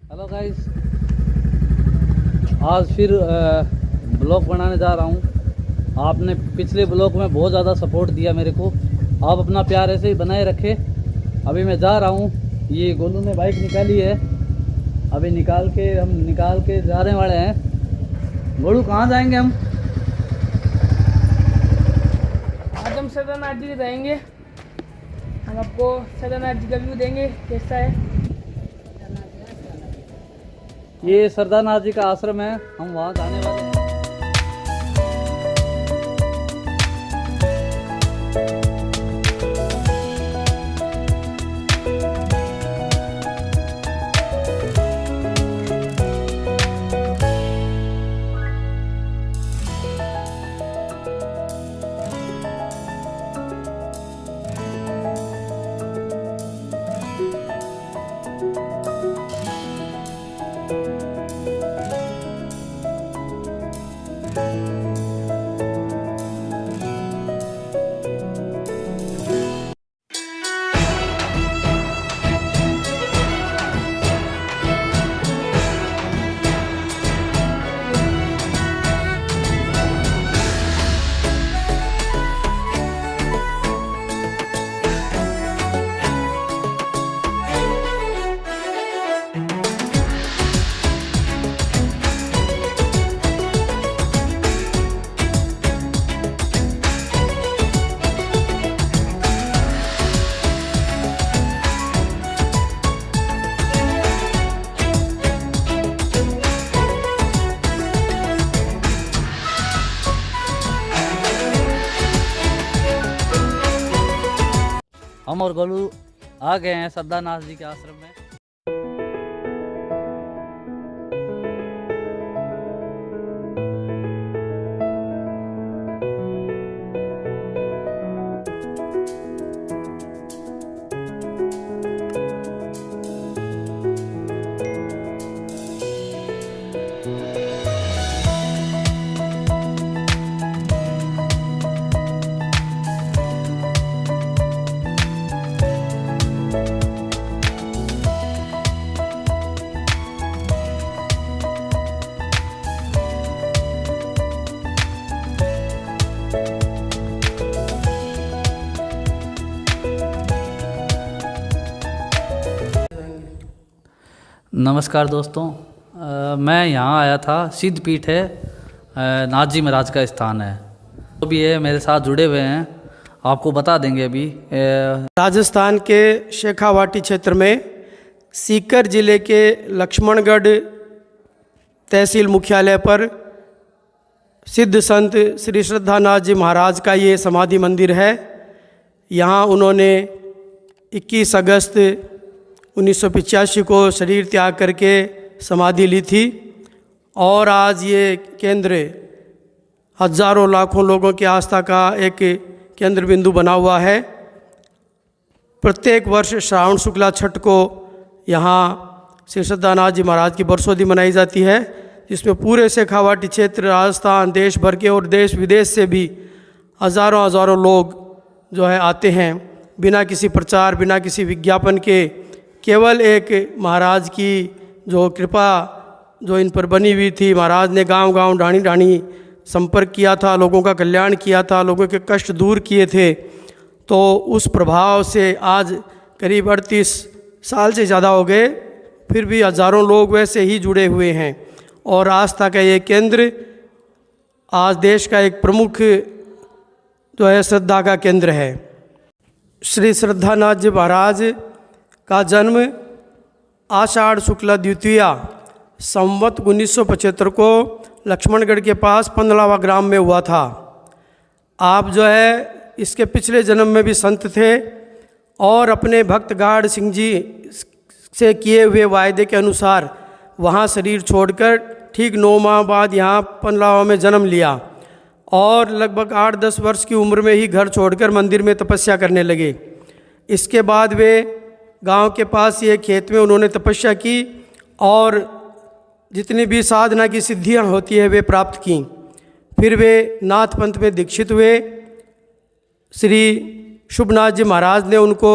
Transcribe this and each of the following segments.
Hello guys, आज फिर blog बनाने जा रहा हूँ। आपने पिछले ब्लॉग में बहुत ज़्यादा सपोर्ट दिया मेरे को। आप अपना प्यार ऐसे ही बनाए रखे। अभी मैं जा रहा हूँ, ये गोलू ने बाइक निकाली है, अभी निकाल के जाने वाले हैं। गोलू कहाँ जाएंगे हम? आज हम सदानाथ जी जाएंगे। हम आपको सदानाथ जी का व्यू देंगे कैसा है। ये सरदारनाथ जी का आश्रम है, हम वहाँ जाने वाले हैं। हम और गोलू आ गए हैं सरदारनाथ जी के आश्रम में। नमस्कार दोस्तों, मैं यहाँ आया था। सिद्ध पीठ है, नाथ जी महाराज का स्थान है। तो भी ये मेरे साथ जुड़े हुए हैं, आपको बता देंगे। अभी राजस्थान के शेखावाटी क्षेत्र में सीकर जिले के लक्ष्मणगढ़ तहसील मुख्यालय पर सिद्ध संत श्री श्रद्धानाथ जी महाराज का ये समाधि मंदिर है। यहाँ उन्होंने 21 अगस्त 1985 को शरीर त्याग करके समाधि ली थी और आज ये केंद्र हजारों लाखों लोगों की आस्था का एक केंद्र बिंदु बना हुआ है। प्रत्येक वर्ष श्रावण शुक्ला छठ को यहाँ श्री श्रद्धानाथ जी महाराज की बरसोदी मनाई जाती है, जिसमें पूरे शेखावाटी क्षेत्र, राजस्थान, देश भर के और देश विदेश से भी हजारों लोग जो है आते हैं। बिना किसी प्रचार, बिना किसी विज्ञापन के, केवल एक महाराज की जो कृपा जो इन पर बनी हुई थी। महाराज ने गांव-गांव, ढाणी-ढाणी संपर्क किया था, लोगों का कल्याण किया था, लोगों के कष्ट दूर किए थे। तो उस प्रभाव से आज करीब 38 साल से ज़्यादा हो गए, फिर भी हजारों लोग वैसे ही जुड़े हुए हैं। और आस्था का ये केंद्र आज देश का एक प्रमुख जो है श्रद्धा का केंद्र है। श्री श्रद्धानाथ जी महाराज का जन्म आषाढ़ शुक्ला द्वितीया संवत 1975 को लक्ष्मणगढ़ के पास पंदलावा ग्राम में हुआ था। आप जो है इसके पिछले जन्म में भी संत थे और अपने भक्त गाड़ सिंह जी से किए हुए वायदे के अनुसार वहाँ शरीर छोड़कर ठीक 9 माह बाद यहाँ पंदलावा में जन्म लिया और लगभग 8-10 वर्ष की उम्र में ही घर छोड़कर मंदिर में तपस्या करने लगे। इसके बाद वे गांव के पास ये खेत में उन्होंने तपस्या की और जितनी भी साधना की सिद्धियां होती है वे प्राप्त की। फिर वे नाथ पंथ में दीक्षित हुए। श्री शुभनाथ जी महाराज ने उनको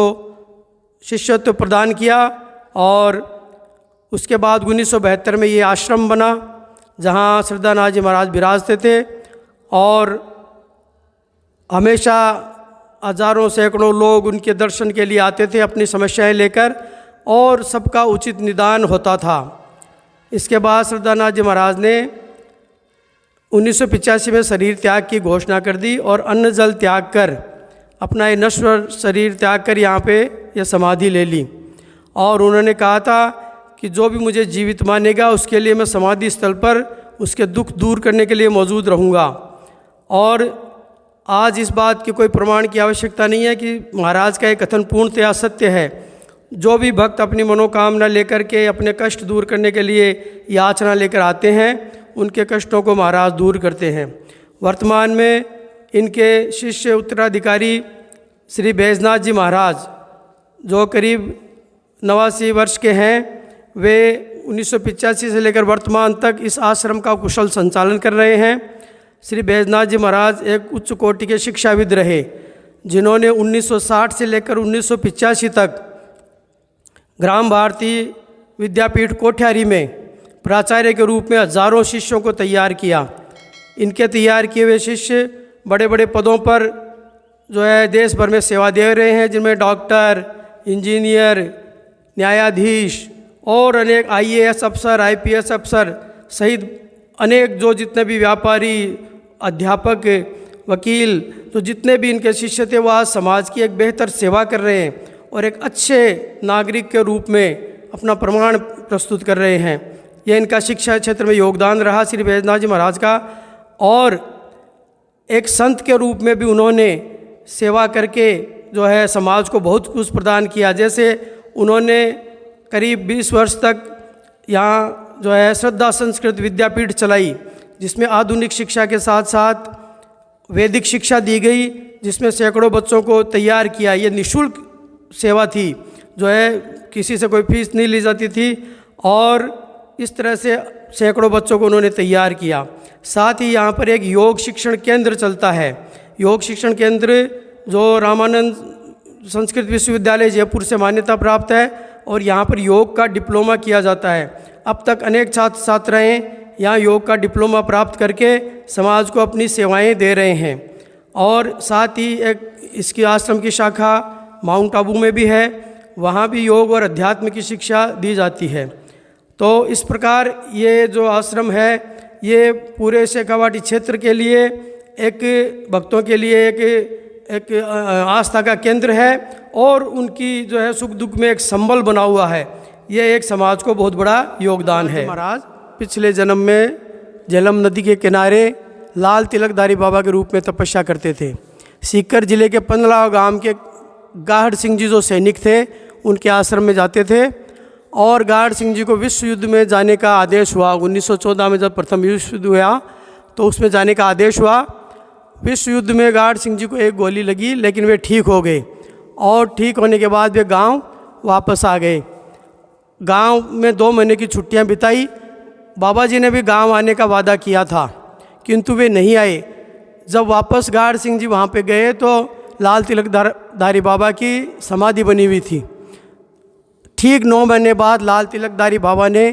शिष्यत्व प्रदान किया और उसके बाद 1972 में ये आश्रम बना जहाँ श्रद्धानाथ जी महाराज विराजते थे और हमेशा हजारों सैकड़ों लोग उनके दर्शन के लिए आते थे अपनी समस्याएं लेकर और सबका उचित निदान होता था। इसके बाद श्रद्धानाथ जी महाराज ने 1985 में शरीर त्याग की घोषणा कर दी और अन्न जल त्याग कर अपना ये नश्वर शरीर त्याग कर यहाँ पे यह समाधि ले ली और उन्होंने कहा था कि जो भी मुझे जीवित मानेगा उसके लिए मैं समाधि स्थल पर उसके दुख दूर करने के लिए मौजूद रहूँगा। और आज इस बात की कोई प्रमाण की आवश्यकता नहीं है कि महाराज का एक कथन पूर्णतया सत्य है। जो भी भक्त अपनी मनोकामना लेकर के अपने कष्ट दूर करने के लिए याचना लेकर आते हैं उनके कष्टों को महाराज दूर करते हैं। वर्तमान में इनके शिष्य उत्तराधिकारी श्री बैजनाथ जी महाराज जो करीब 89 वर्ष के हैं, वे 1985 से लेकर वर्तमान तक इस आश्रम का कुशल संचालन कर रहे हैं। श्री बैजनाथ जी महाराज एक उच्च कोटि के शिक्षाविद रहे जिन्होंने 1960 से लेकर 1985 तक ग्राम भारती विद्यापीठ कोठियारी में प्राचार्य के रूप में हजारों शिष्यों को तैयार किया। इनके तैयार किए हुए शिष्य बड़े बड़े पदों पर जो है देश भर में सेवा दे रहे हैं, जिनमें डॉक्टर, इंजीनियर, न्यायाधीश और अनेक IAS अफसर, IPS अफसर सहित अनेक जो जितने भी व्यापारी, अध्यापक, वकील, तो जितने भी इनके शिष्य थे वह समाज की एक बेहतर सेवा कर रहे हैं और एक अच्छे नागरिक के रूप में अपना प्रमाण प्रस्तुत कर रहे हैं। यह इनका शिक्षा क्षेत्र में योगदान रहा श्री बैजनाथ जी महाराज का। और एक संत के रूप में भी उन्होंने सेवा करके जो है समाज को बहुत कुछ प्रदान किया। जैसे उन्होंने करीब 20 वर्ष तक यहाँ जो है श्रद्धा संस्कृत विद्यापीठ चलाई, जिसमें आधुनिक शिक्षा के साथ साथ वैदिक शिक्षा दी गई, जिसमें सैकड़ों बच्चों को तैयार किया। ये निःशुल्क सेवा थी, जो है किसी से कोई फीस नहीं ली जाती थी और इस तरह से सैकड़ों बच्चों को उन्होंने तैयार किया। साथ ही यहाँ पर एक योग शिक्षण केंद्र चलता है। योग शिक्षण केंद्र जो रामानंद संस्कृत विश्वविद्यालय जयपुर से मान्यता प्राप्त है और यहाँ पर योग का डिप्लोमा किया जाता है। अब तक अनेक छात्र छात्राएँ यहाँ योग का डिप्लोमा प्राप्त करके समाज को अपनी सेवाएं दे रहे हैं। और साथ ही एक इसकी आश्रम की शाखा माउंट आबू में भी है, वहाँ भी योग और अध्यात्म की शिक्षा दी जाती है। तो इस प्रकार ये जो आश्रम है ये पूरे शेखावाटी क्षेत्र के लिए एक भक्तों के लिए एक आस्था का केंद्र है और उनकी जो है सुख दुख में एक संबल बना हुआ है। ये एक समाज को बहुत बड़ा योगदान है। महाराज पिछले जन्म में झेलम नदी के किनारे लाल तिलकधारी बाबा के रूप में तपस्या करते थे। सीकर जिले के 15 गांव के गाहड़ सिंह जी जो सैनिक थे उनके आश्रम में जाते थे और गाहड़ सिंह जी को विश्व युद्ध में जाने का आदेश हुआ। 1914 में जब प्रथम विश्व युद्ध हुआ तो उसमें जाने का आदेश हुआ। विश्व युद्ध में गाहड़ सिंह जी को एक गोली लगी लेकिन वे ठीक हो गए और ठीक होने के बाद वे गांव वापस आ गए। गांव में 2 महीने की छुट्टियां बिताई। बाबा जी ने भी गांव आने का वादा किया था किंतु वे नहीं आए। जब वापस गाहड़ सिंह जी वहाँ पे गए तो लाल तिलकधारी बाबा की समाधि बनी हुई थी। ठीक 9 महीने बाद लाल तिलकधारी बाबा ने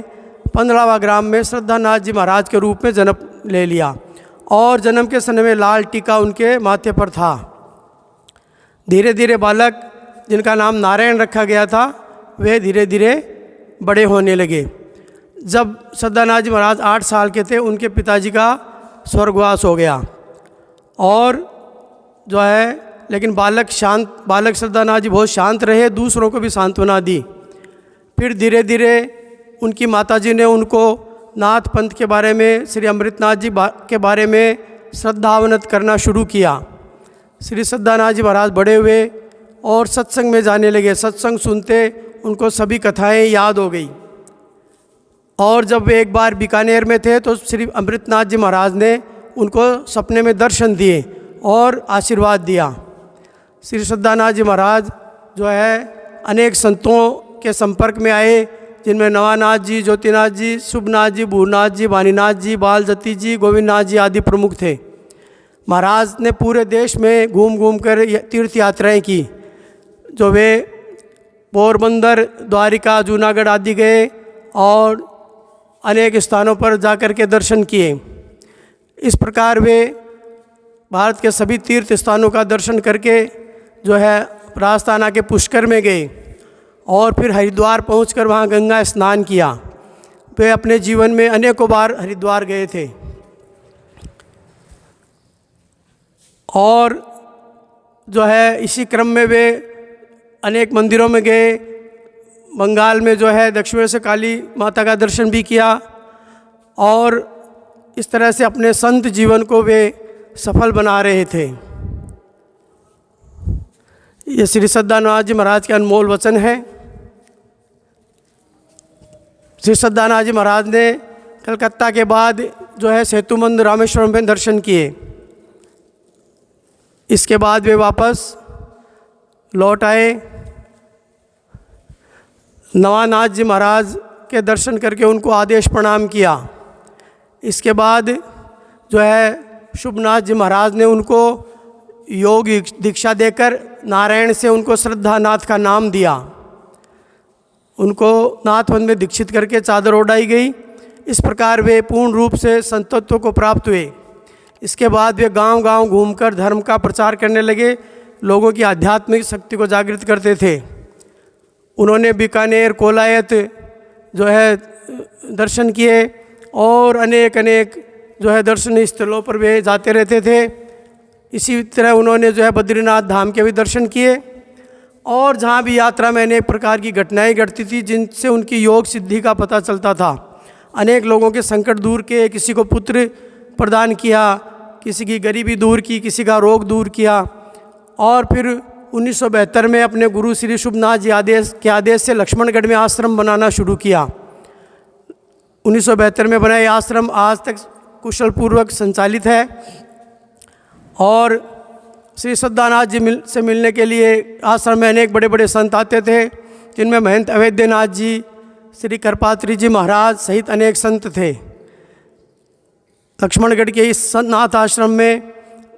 15वां ग्राम में श्रद्धानाथ जी महाराज के रूप में जन्म ले लिया और जन्म के समय में लाल टीका उनके माथे पर था। धीरे धीरे बालक जिनका नाम नारायण रखा गया था वे धीरे धीरे बड़े होने लगे। जब श्रद्धानाथ जी महाराज 8 साल के थे उनके पिताजी का स्वर्गवास हो गया और जो है लेकिन बालक श्रद्धानाथ जी बहुत शांत रहे, दूसरों को भी सांत्वना दी। फिर धीरे धीरे उनकी माताजी ने उनको नाथ पंथ के बारे में, श्री अमृतनाथ जी के बारे में श्रद्धावनत करना शुरू किया। श्री श्रद्धानाथ जी महाराज बड़े हुए और सत्संग में जाने लगे। सत्संग सुनते उनको सभी कथाएं याद हो गई और जब वे एक बार बीकानेर में थे तो श्री अमृतनाथ जी महाराज ने उनको सपने में दर्शन दिए और आशीर्वाद दिया। श्री श्रद्धानाथ जी महाराज जो है अनेक संतों के संपर्क में आए, जिनमें नवानाथ जी, ज्योतिनाथ जी, शुभनाथ जी, भूरनाथ जी, वाणीनाथ जी, बालजती जी, गोविंदनाथ जी आदि प्रमुख थे। महाराज ने पूरे देश में घूम घूम कर तीर्थ यात्राएं की। जो वे पोरबंदर, द्वारिका, जूनागढ़ आदि गए और अनेक स्थानों पर जाकर के दर्शन किए। इस प्रकार वे भारत के सभी तीर्थ स्थानों का दर्शन करके जो है राजस्थान आके पुष्कर में गए और फिर हरिद्वार पहुंचकर वहाँ गंगा स्नान किया। वे अपने जीवन में अनेकों बार हरिद्वार गए थे और जो है इसी क्रम में वे अनेक मंदिरों में गए। बंगाल में जो है दक्षिणेश्वर काली माता का दर्शन भी किया और इस तरह से अपने संत जीवन को वे सफल बना रहे थे। ये श्री सद्दानाथ जी महाराज के अनमोल वचन है। श्री सद्दानाथ जी महाराज ने कलकत्ता के बाद जो है सेतुबंध रामेश्वरम में दर्शन किए। इसके बाद वे वापस लौट आए। नवानाथ जी महाराज के दर्शन करके उनको आदेश प्रणाम किया। इसके बाद जो है शुभनाथ जी महाराज ने उनको योग दीक्षा देकर नारायण से उनको श्रद्धानाथ का नाम दिया। उनको नाथवन में दीक्षित करके चादर ओढ़ाई गई। इस प्रकार वे पूर्ण रूप से संतत्व को प्राप्त हुए। इसके बाद वे गांव-गांव घूमकर धर्म का प्रचार करने लगे, लोगों की आध्यात्मिक शक्ति को जागृत करते थे। उन्होंने बीकानेर, कोलायत जो है दर्शन किए और अनेक जो है दर्शनीय स्थलों पर वे जाते रहते थे। इसी तरह उन्होंने जो है बद्रीनाथ धाम के भी दर्शन किए और जहाँ भी यात्रा में अनेक प्रकार की घटनाएं घटती थी जिनसे उनकी योग सिद्धि का पता चलता था। अनेक लोगों के संकट दूर किए, किसी को पुत्र प्रदान किया, किसी की गरीबी दूर की, किसी का रोग दूर किया। और फिर 1972 में अपने गुरु श्री शुभनाथ जी के आदेश से लक्ष्मणगढ़ में आश्रम बनाना शुरू किया। 1972 में बनाए आश्रम आज तक कुशल पूर्वक संचालित है और श्री सद्दानाथ जी से मिलने के लिए आश्रम में अनेक बड़े बड़े संत आते थे, जिनमें महंत अवैधनाथ जी, श्री करपात्री जी महाराज सहित अनेक संत थे। लक्ष्मणगढ़ के इस नाथ आश्रम में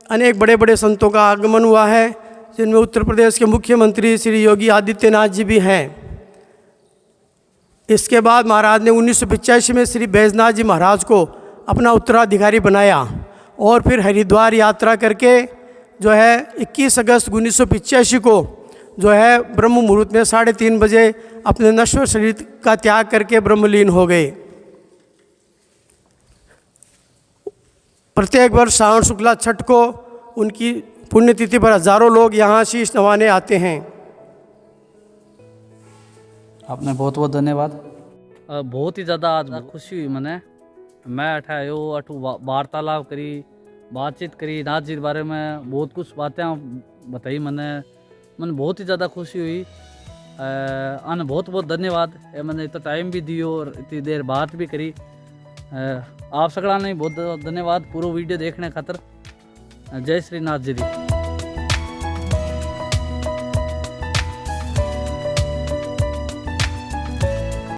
अनेक बड़े बड़े संतों का आगमन हुआ है, जिनमें उत्तर प्रदेश के मुख्यमंत्री श्री योगी आदित्यनाथ जी भी हैं। इसके बाद महाराज ने 1985 में श्री बैजनाथ जी महाराज को अपना उत्तराधिकारी बनाया और फिर हरिद्वार यात्रा करके जो है 21 अगस्त 1985 को जो है ब्रह्म मुहूर्त में 3:30 बजे अपने नश्वर शरीर का त्याग करके ब्रह्मलीन हो गए। प्रत्येक वर्ष श्रावण शुक्ला छठ को उनकी पुण्यतिथि पर हजारों लोग यहाँ शीश नवाने आते हैं। आपने बहुत बहुत धन्यवाद। बहुत ही ज़्यादा आज खुशी हुई मैं अठायो अठू वार्तालाप करी, बातचीत करी, नाथ जी के बारे में बहुत कुछ बातें बताई। मैंने बहुत ही ज़्यादा खुशी हुई। आने बहुत बहुत धन्यवाद। मैंने इतना टाइम भी दियो और इतनी देर बात भी करी। आप सगड़ा ने बहुत धन्यवाद पूरा वीडियो देखने खातर। जय श्री नाथ जी।